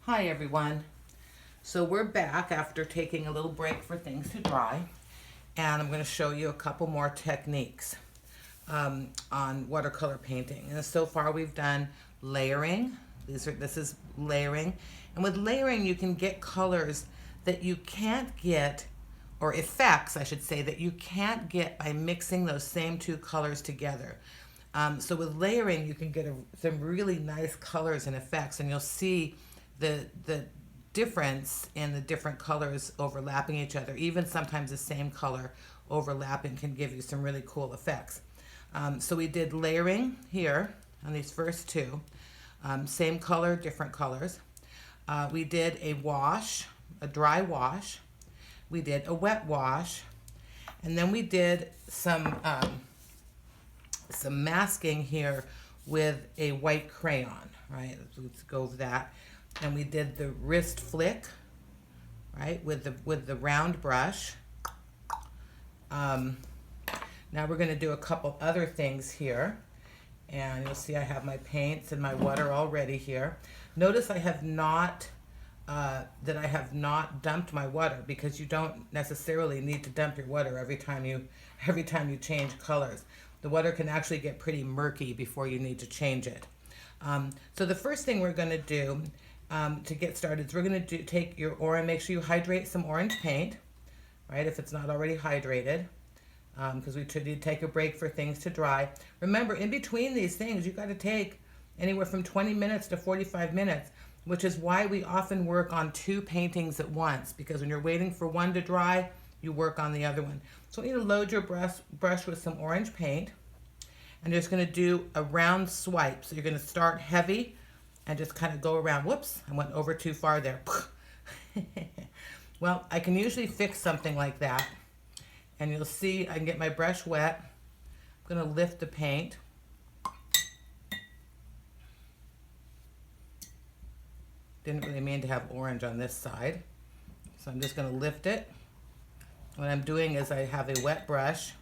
Hi everyone. So we're back after taking a little break for things to dry, and I'm going to show you a couple more techniques on watercolor painting. And so far we've done layering. This is layering, and with layering you can get colors that you can't get, or effects I should say, that you can't get by mixing those same two colors together. So with layering you can get some really nice colors and effects, and you'll see the difference in the different colors overlapping each other. Even sometimes the same color overlapping can give you some really cool effects. So we did layering here on these first two. Same color, different colors. We did a wash, a dry wash. We did a wet wash. And then we did some masking here with a white crayon, right? Let's go over that. And we did the wrist flick, right, with the round brush. Now we're going to do a couple other things here, and you'll see I have my paints and my water all ready here. Notice I have not dumped my water, because you don't necessarily need to dump your water every time you change colors. The water can actually get pretty murky before you need to change it. So the first thing we're going to do to get started is we're going to take your orange. Make sure you hydrate some orange paint, right, if it's not already hydrated, because we did take a break for things to dry. Remember, in between these things, you got to take anywhere from 20 minutes to 45 minutes, which is why we often work on two paintings at once, because when you're waiting for one to dry, you work on the other one. So you need to load your brush with some orange paint, and you're just going to do a round swipe. So you're going to start heavy and just kind of go around. Whoops, I went over too far there. Well, I can usually fix something like that. And you'll see I can get my brush wet. I'm going to lift the paint. Didn't really mean to have orange on this side. So I'm just going to lift it. What I'm doing is I have a wet brush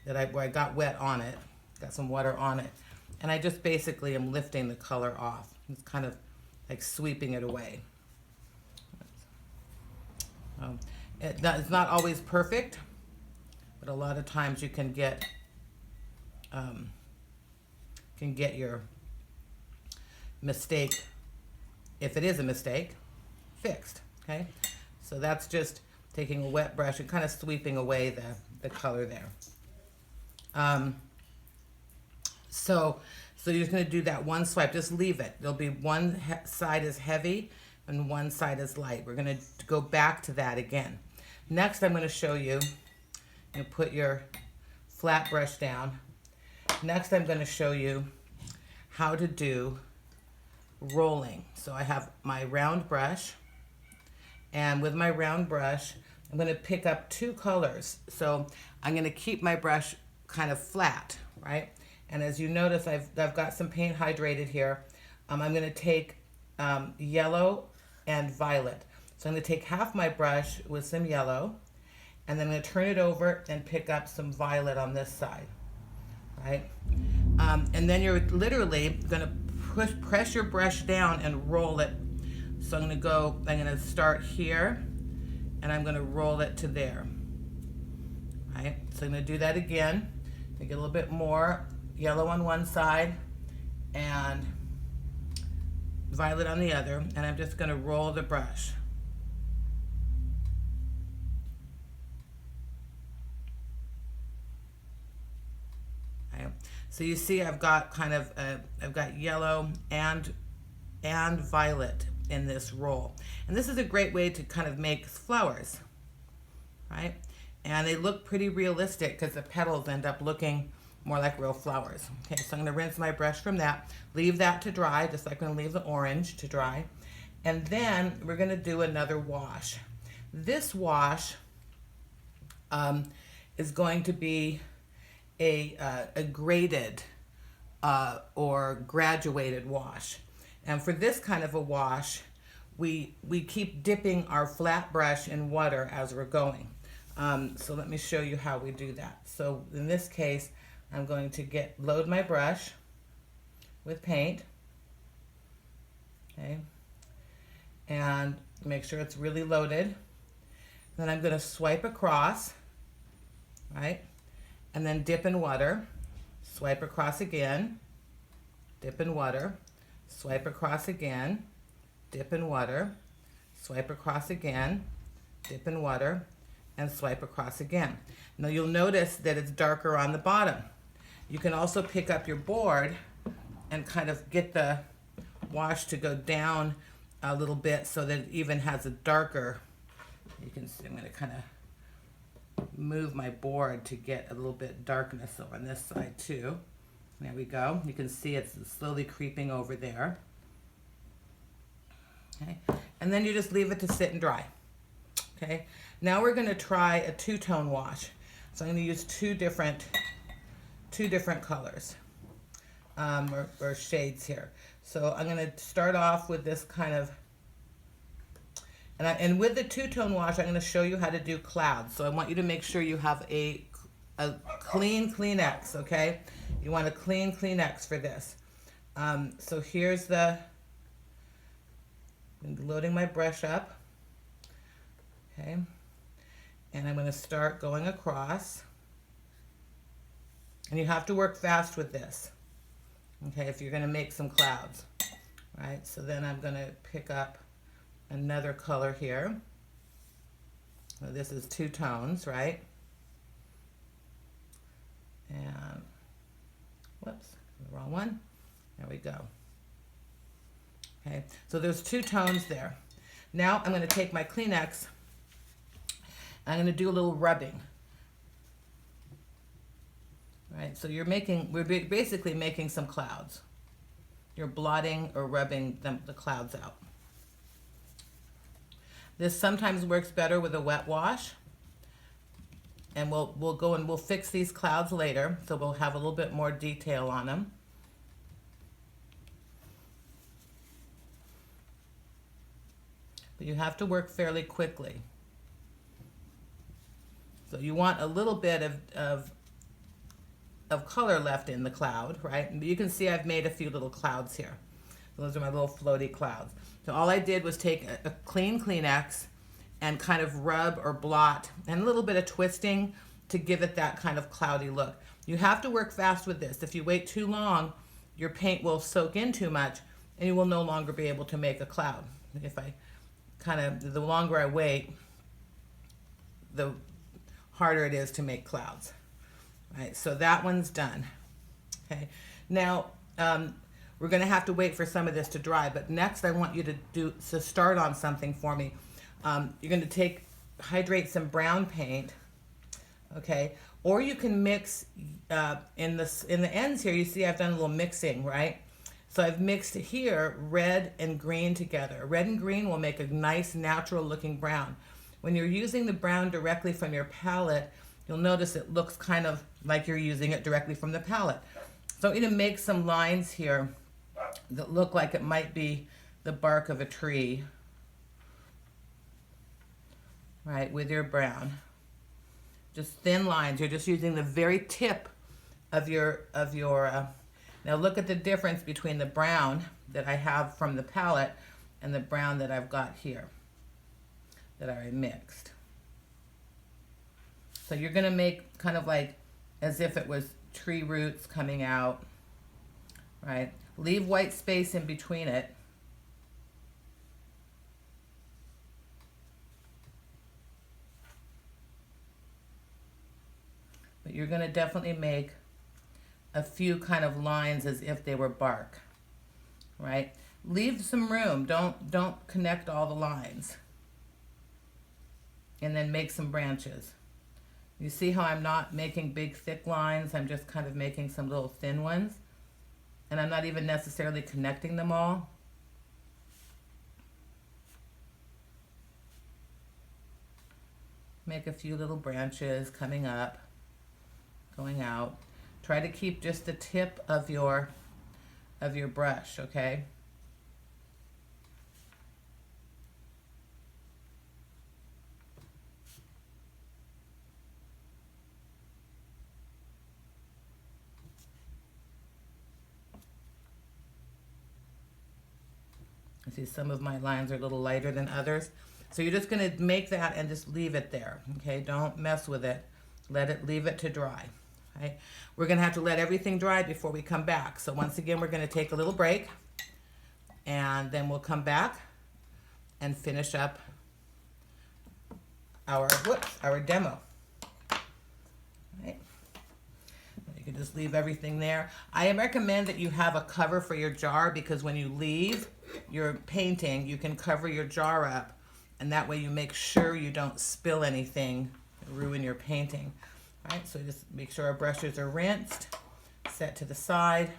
where I got wet on it. Got some water on it. And I just basically am lifting the color off. It's kind of like sweeping it away. It's not always perfect, but a lot of times you can get your mistake, if it is a mistake, fixed. Okay, so that's just taking a wet brush and kind of sweeping away the color there. So you're just going to do that one swipe. Just leave it. There'll be one side is heavy and one side is light. We're going to go back to that again. Next, I'm going to show you, put your flat brush down. Next, I'm going to show you how to do rolling. So I have my round brush, and with my round brush, I'm going to pick up two colors. So I'm going to keep my brush kind of flat, right? And as you notice, I've got some paint hydrated here. I'm going to take yellow and violet. So I'm going to take half my brush with some yellow, and then I'm going to turn it over and pick up some violet on this side, right? And then you're literally going to press your brush down and roll it. So I'm going to start here, and I'm going to roll it to there, right? So I'm going to do that again. Get a little bit more yellow on one side and violet on the other, and I'm just going to roll the brush. Okay. So you see I've got I've got yellow and violet in this roll, and this is a great way to kind of make flowers, right? And they look pretty realistic because the petals end up looking more like real flowers. Okay, so I'm going to rinse my brush from that, leave that to dry, just like I'm going to leave the orange to dry. And then we're going to do another wash. This wash is going to be a graded or graduated wash. And for this kind of a wash, we keep dipping our flat brush in water as we're going. So let me show you how we do that. So in this case, I'm going to load my brush with paint. Okay. and make sure it's really loaded. Then I'm going to swipe across, right? And then dip in water, swipe across again, dip in water, swipe across again, dip in water, swipe across again, dip in water, and swipe across again. Now you'll notice that it's darker on the bottom. You can also pick up your board and kind of get the wash to go down a little bit so that it even has a darker, you can see I'm going to kind of move my board to get a little bit darkness on this side too. There we go. You can see it's slowly creeping over there. Okay, and then you just leave it to sit and dry. Okay, now we're going to try a two-tone wash. So I'm going to use two different colors or shades here. So I'm going to start off with this kind of, and with the two-tone wash, I'm going to show you how to do clouds. So I want you to make sure you have a clean Kleenex, okay? You want a clean Kleenex for this. So here's I'm loading my brush up, okay? And I'm going to start going across. And you have to work fast with this, okay, if you're going to make some clouds, right? So then I'm going to pick up another color here. So this is two tones, right? And, whoops, the wrong one. There we go. Okay, so there's two tones there. Now I'm going to take my Kleenex, and I'm going to do a little rubbing. Right, so we're basically making some clouds. You're blotting or rubbing the clouds out. This sometimes works better with a wet wash, and we'll go and we'll fix these clouds later, so we'll have a little bit more detail on them. But you have to work fairly quickly. So you want a little bit of color left in the cloud, right? You can see I've made a few little clouds here. Those are my little floaty clouds. So all I did was take a clean Kleenex and kind of rub or blot and a little bit of twisting to give it that kind of cloudy look. You have to work fast with this. If you wait too long, your paint will soak in too much and you will no longer be able to make a cloud. If I the longer I wait, the harder it is to make clouds. Right, so that one's done. Okay, now we're going to have to wait for some of this to dry, but next I want you to start on something for me. You're going to hydrate some brown paint, okay, or you can mix in the ends here. You see I've done a little mixing, right? So I've mixed here red and green together. Red and green will make a nice natural looking brown. When you're using the brown directly from your palette, you'll notice it looks kind of like you're using it directly from the palette. So I'm going to make some lines here that look like it might be the bark of a tree, right, with your brown. Just thin lines. You're just using the very tip of your now look at the difference between the brown that I have from the palette and the brown that I've got here that I mixed. So you're going to make kind of like as if it was tree roots coming out, right? Leave white space in between it. But you're going to definitely make a few kind of lines as if they were bark, right? Leave some room. Don't connect all the lines. And then make some branches. You see how I'm not making big thick lines, I'm just kind of making some little thin ones. And I'm not even necessarily connecting them all. Make a few little branches coming up, going out. Try to keep just the tip of your brush, okay? I see some of my lines are a little lighter than others. So you're just going to make that and just leave it there. Okay, don't mess with it. Leave it to dry. Right? We're going to have to let everything dry before we come back. So once again, we're going to take a little break, and then we'll come back and finish up our demo. Right? You can just leave everything there. I recommend that you have a cover for your jar, because when you leave your painting, you can cover your jar up, and that way you make sure you don't spill anything, ruin your painting. All right, so just make sure our brushes are rinsed, set to the side,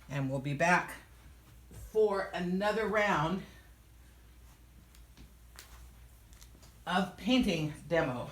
and we'll be back for another round of painting demo.